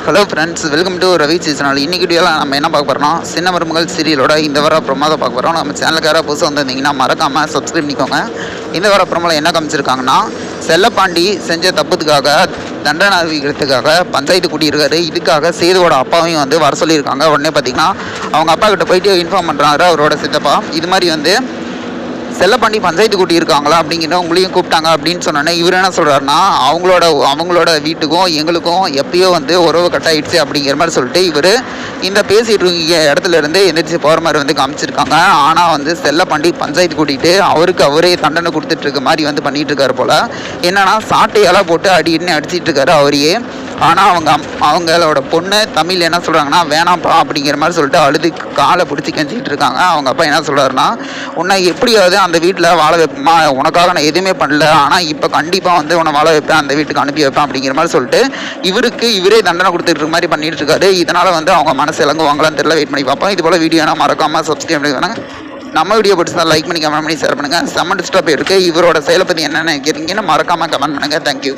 Hello friends, welcome to Ravi சீசனால். இன்றைக்கி வீடியோவில் நம்ம என்ன பார்க்க போகிறோம், சின்ன மருமகள் சீரியலோட இந்த வார ப்ரொமோவை பார்க்க போகிறோம். நம்ம சேனலுக்கு யாராவது புதுசாக வந்திருந்தீங்கன்னா மறக்காமல் சப்ஸ்கிரைப் பண்ணிக்கோங்க. இந்த வார ப்ரொமோவில் என்ன காமிச்சிருக்காங்கன்னா, செல்லப்பாண்டி செஞ்ச தப்புத்துக்காக தண்டனை அறிவிக்கிறதுக்காக பஞ்சாயத்து கூட்டியிருக்காரு. இதுக்காக சேதுவோட அப்பாவையும் வர சொல்லியிருக்காங்க. உடனே பார்த்திங்கன்னா அவங்க அப்பா கிட்ட போயிட்டு இன்ஃபார்ம் பண்ணுறாரு அவரோட சித்தப்பா. இது மாதிரி செல்லப்பாண்டி பஞ்சாயத்து கூட்டியிருக்காங்களா அப்படிங்கிற உங்களையும் கூப்பிட்டாங்க அப்படின்னு சொன்னோன்னே இவர் என்ன சொல்கிறாருன்னா, அவங்களோட வீட்டுக்கும் எங்களுக்கும் எப்பயோ உறவு கட்டாயிடுச்சு அப்படிங்கிற மாதிரி சொல்லிட்டு இவர் இந்த பேசிகிட்டு இருக்க இடத்துல இருந்து எந்திரிச்சு போகிற மாதிரி காமிச்சிருக்காங்க. ஆனால் செல்லப்பாண்டி பஞ்சாயத்து கூட்டிகிட்டு அவரே தண்டனை கொடுத்துட்டு இருக்க மாதிரி பண்ணிட்டு இருக்காரு போல். என்னன்னா சாட்டையெல்லாம் போட்டு அடின்னு அடிச்சிட்டு இருக்காரு அவரையே. ஆனால் அவங்களோட பொண்ணு தமிழ் என்ன சொல்கிறாங்கன்னா, வேணாம்ப்பா அப்படிங்கிற மாதிரி சொல்லிட்டு அழுது காலை பிடிச்சி கெஞ்சிக்கிட்டு இருக்காங்க. அவங்க அப்பா என்ன சொல்கிறாருன்னா, உன்னை எப்படியாவது அந்த வீட்டில் வாழ வைப்பேம்மா, உனக்காக நான் எதுவுமே பண்ணல, ஆனால் இப்போ கண்டிப்பாக உன்னை வாழ வைப்பேன், அந்த வீட்டுக்கு அனுப்பி வைப்பேன் அப்படிங்கிற மாதிரி சொல்லிட்டு இவரே தண்டனை கொடுத்துட்டு இருக்க மாதிரி பண்ணிட்டு இருக்காரு. இதனால் அவங்க மனசு இறங்குவாங்களான்னு தெரியல. வெயிட் பண்ணி பார்ப்போம். இது போல் வீடியோனா மறக்காமல் சப்ஸ்கிரைப் பண்ணிக்கோங்க. நம்ம வீடியோ பிடிச்சா லைக் பண்ணி கமெண்ட் பண்ணி ஷேர் பண்ணுங்கள். செம்ம டிஸ்டர்ப் இருக்குது. இவரோட செயலை பற்றி என்னென்ன கேட்டீங்கன்னு மறக்காமல் கமெண்ட் பண்ணுங்கள். தேங்க்யூ.